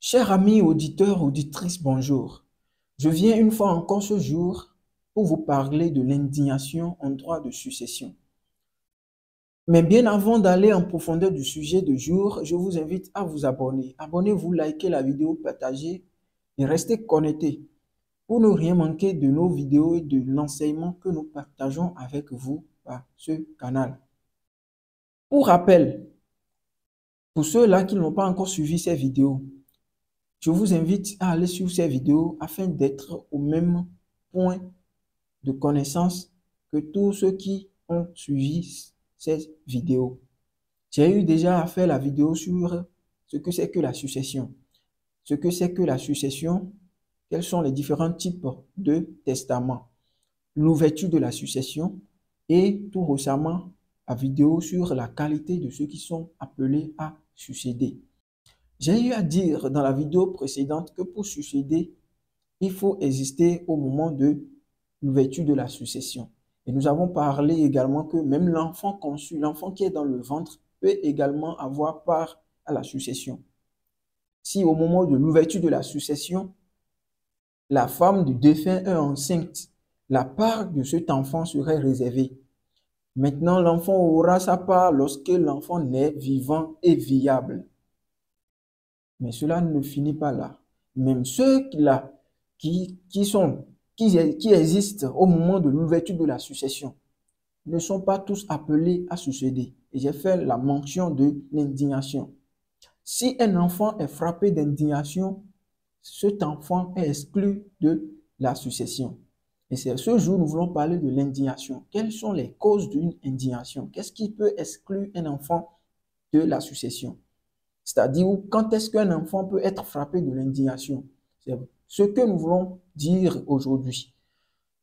Chers amis auditeurs, auditrices, bonjour. Je viens une fois encore ce jour pour vous parler de l'indignation en droit de succession. Mais bien avant d'aller en profondeur du sujet du jour, je vous invite à vous abonner. Abonnez-vous, likez la vidéo, partagez et restez connectés pour ne rien manquer de nos vidéos et de l'enseignement que nous partageons avec vous par ce canal. Pour rappel, pour ceux-là qui n'ont pas encore suivi ces vidéos, je vous invite à aller sur ces vidéos afin d'être au même point de connaissance que tous ceux qui ont suivi ces vidéos. J'ai eu déjà à faire la vidéo sur ce que c'est que la succession. Ce que c'est que la succession, quels sont les différents types de testaments, l'ouverture de la succession et tout récemment la vidéo sur la qualité de ceux qui sont appelés à succéder. J'ai eu à dire dans la vidéo précédente que pour succéder, il faut exister au moment de l'ouverture de la succession. Et nous avons parlé également que même l'enfant conçu, l'enfant qui est dans le ventre, peut également avoir part à la succession. Si au moment de l'ouverture de la succession, la femme du défunt est enceinte, la part de cet enfant serait réservée. Maintenant, l'enfant aura sa part lorsque l'enfant naît vivant et viable. Mais cela ne finit pas là. Même ceux-là qui existent au moment de l'ouverture de la succession ne sont pas tous appelés à succéder. Et j'ai fait la mention de l'indignation. Si un enfant est frappé d'indignation, cet enfant est exclu de la succession. Et c'est ce jour nous voulons parler de l'indignation. Quelles sont les causes d'une indignation? Qu'est-ce qui peut exclure un enfant de la succession? C'est-à-dire, quand est-ce qu'un enfant peut être frappé de l'indignation? C'est ce que nous voulons dire aujourd'hui.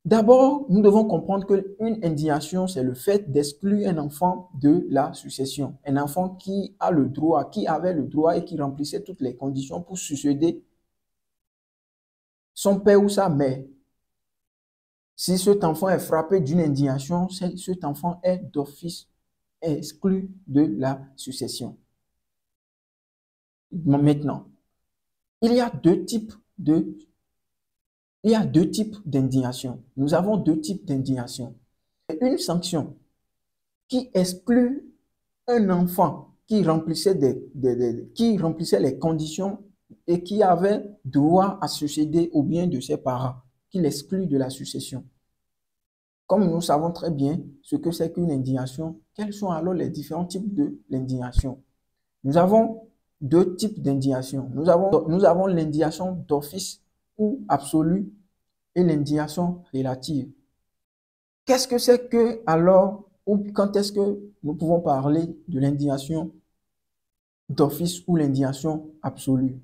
D'abord, nous devons comprendre qu'une indignation, c'est le fait d'exclure un enfant de la succession. Un enfant qui a le droit, qui avait le droit et qui remplissait toutes les conditions pour succéder son père ou sa mère. Si cet enfant est frappé d'une indignation, cet enfant est d'office exclu de la succession. Maintenant, il y a deux types d'indignation. Nous avons deux types d'indignation. Une sanction qui exclut un enfant qui remplissait les conditions et qui avait droit à succéder au bien de ses parents, qui l'exclut de la succession. Comme nous savons très bien ce que c'est qu'une indignation, quels sont alors les différents types de l'indignation? Nous avons deux types d'indignation. Nous avons l'indignation d'office ou absolue et l'indignation relative. Qu'est-ce que c'est que alors, ou quand est-ce que nous pouvons parler de l'indignation d'office ou l'indignation absolue?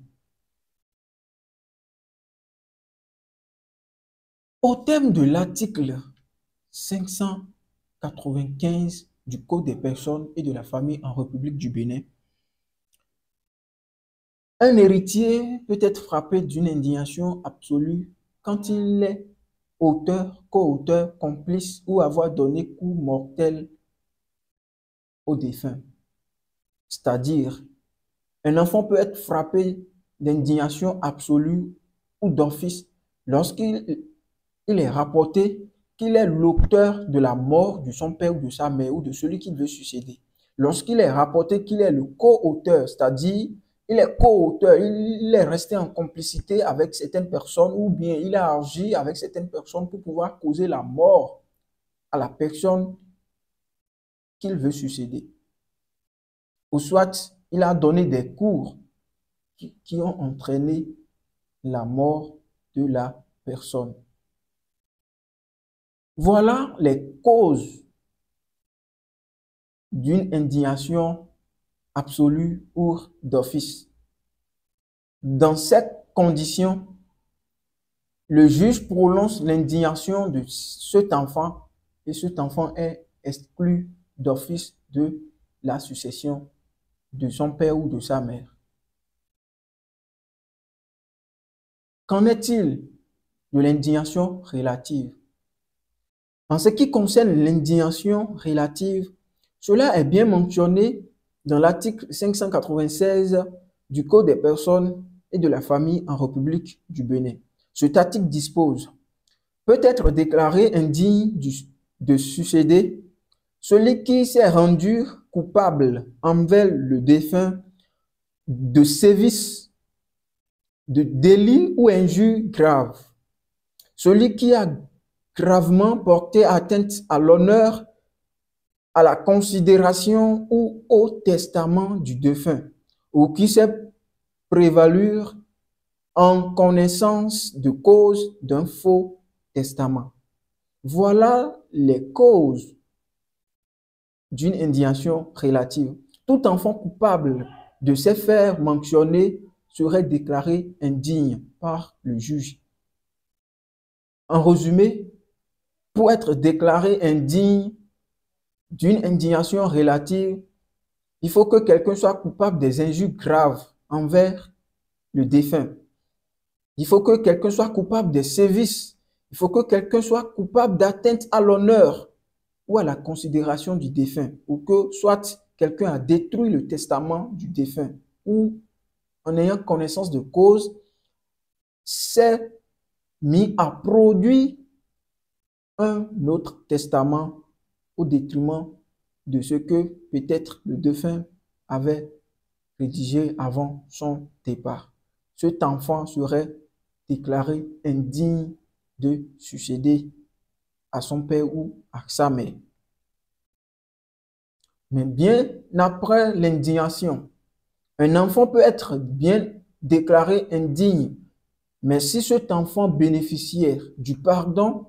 Au terme de l'article 595 du Code des personnes et de la famille en République du Bénin, un héritier peut être frappé d'une indignation absolue quand il est auteur, co-auteur, complice ou avoir donné coup mortel au défunt. C'est-à-dire, un enfant peut être frappé d'indignation absolue ou d'office lorsqu'il est rapporté qu'il est l'auteur de la mort de son père ou de sa mère ou de celui qui veut succéder. Lorsqu'il est rapporté qu'il est le co-auteur, c'est-à-dire il est co-auteur, il est resté en complicité avec certaines personnes ou bien il a agi avec certaines personnes pour pouvoir causer la mort à la personne qu'il veut succéder. Ou soit il a donné des cours qui ont entraîné la mort de la personne. Voilà les causes d'une indignation absolue ou d'office. Dans cette condition, le juge prononce l'indignation de cet enfant et cet enfant est exclu d'office de la succession de son père ou de sa mère. Qu'en est-il de l'indignation relative? En ce qui concerne l'indignation relative, cela est bien mentionné dans l'article 596 du Code des personnes et de la famille en République du Bénin. Cet article dispose: peut être déclaré indigne de succéder celui qui s'est rendu coupable envers le défunt de sévices, de délits ou injures graves, celui qui a gravement porté atteinte à l'honneur, à la considération ou au testament du défunt, ou qui s'est prévalu en connaissance de cause d'un faux testament. Voilà les causes d'une indignation relative. Tout enfant coupable de ces faits mentionnés serait déclaré indigne par le juge. En résumé, pour être déclaré indigne d'une indignation relative, il faut que quelqu'un soit coupable des injures graves envers le défunt. Il faut que quelqu'un soit coupable des sévices. Il faut que quelqu'un soit coupable d'atteinte à l'honneur ou à la considération du défunt, ou que soit quelqu'un a détruit le testament du défunt, ou en ayant connaissance de cause, s'est mis à produire un autre testament au détriment de ce que peut-être le défunt avait rédigé avant son départ. Cet enfant serait déclaré indigne de succéder à son père ou à sa mère. Mais bien après l'indignation, un enfant peut être bien déclaré indigne, mais si cet enfant bénéficiaire du pardon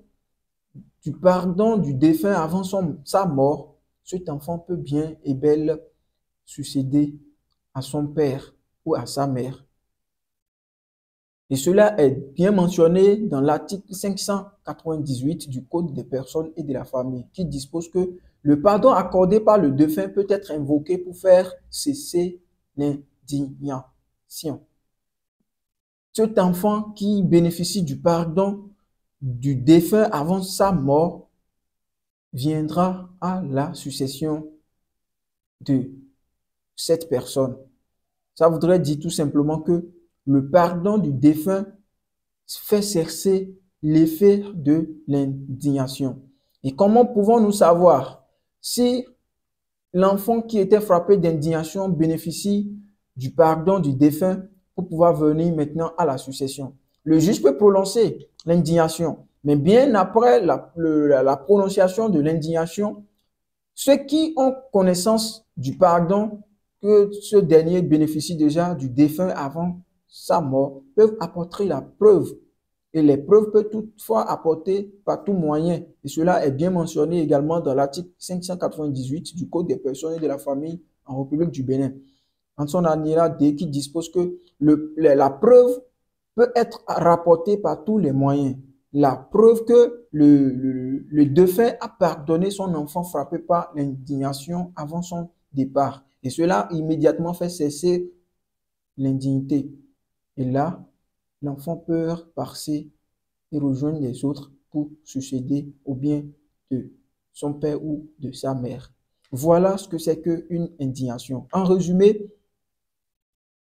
du défunt avant sa mort, cet enfant peut bien et bel succéder à son père ou à sa mère. Et cela est bien mentionné dans l'article 598 du Code des personnes et de la famille, qui dispose que le pardon accordé par le défunt peut être invoqué pour faire cesser l'indignation. Cet enfant qui bénéficie du pardon du défunt avant sa mort viendra à la succession de cette personne. Ça voudrait dire tout simplement que le pardon du défunt fait cesser l'effet de l'indignation. Et comment pouvons-nous savoir si l'enfant qui était frappé d'indignation bénéficie du pardon du défunt pour pouvoir venir maintenant à la succession? Le juge peut prononcer l'indignation, mais bien après la prononciation de l'indignation, ceux qui ont connaissance du pardon que ce dernier bénéficie déjà du défunt avant sa mort peuvent apporter la preuve. Et les preuves peuvent toutefois apporter par tout moyen. Et cela est bien mentionné également dans l'article 598 du Code des personnes et de la famille en République du Bénin. En son alinéa D, qui dispose que la preuve peut être rapportée par tous les moyens. La preuve que le défunt a pardonné son enfant frappé par l'indignation avant son départ. Et cela immédiatement fait cesser l'indignité. Et là, l'enfant peut passer et rejoindre les autres pour succéder au bien de son père ou de sa mère. Voilà ce que c'est qu'une indignation. En résumé,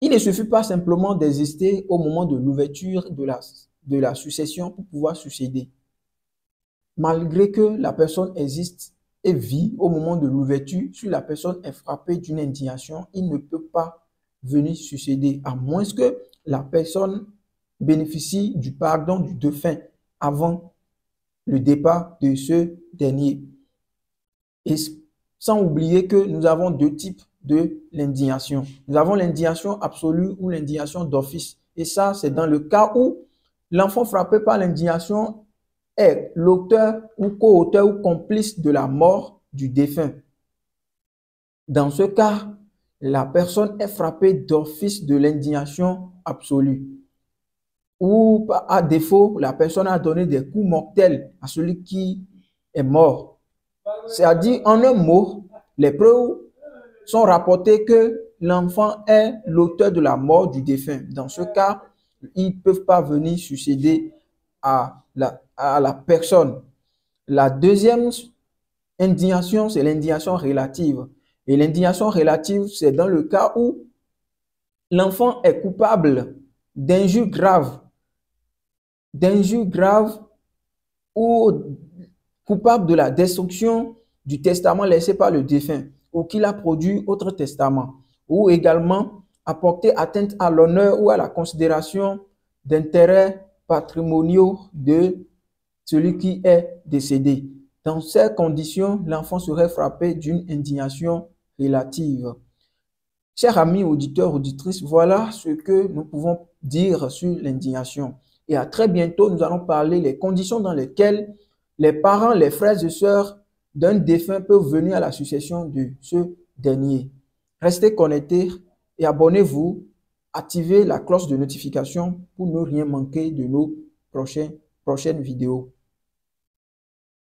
il ne suffit pas simplement d'exister au moment de l'ouverture de la succession pour pouvoir succéder. Malgré que la personne existe et vit au moment de l'ouverture, si la personne est frappée d'une indignation, il ne peut pas venir succéder, à moins que la personne bénéficie du pardon du défunt avant le départ de ce dernier. Et sans oublier que nous avons deux types de l'indignation. Nous avons l'indignation absolue ou l'indignation d'office. Et ça, c'est dans le cas où l'enfant frappé par l'indignation est l'auteur ou co-auteur ou complice de la mort du défunt. Dans ce cas, la personne est frappée d'office de l'indignation absolue. Ou à défaut, la personne a donné des coups mortels à celui qui est mort. C'est-à-dire, en un mot, les preuves sont rapportées que l'enfant est l'auteur de la mort du défunt. Dans ce cas, ils ne peuvent pas venir succéder à la personne. La deuxième indignation, c'est l'indignation relative. Et l'indignation relative, c'est dans le cas où l'enfant est coupable d'injures graves ou coupable de la destruction du testament laissé par le défunt ou qu'il a produit autre testament, ou également à porter atteinte à l'honneur ou à la considération d'intérêts patrimoniaux de celui qui est décédé. Dans ces conditions, l'enfant serait frappé d'une indignation relative. Chers amis auditeurs, auditrices, voilà ce que nous pouvons dire sur l'indignation. Et à très bientôt, nous allons parler des conditions dans lesquelles les parents, les frères et sœurs d'un défunt peuvent venir à la succession de ce dernier. Restez connectés et abonnez-vous. Activez la cloche de notification pour ne rien manquer de nos prochaines vidéos.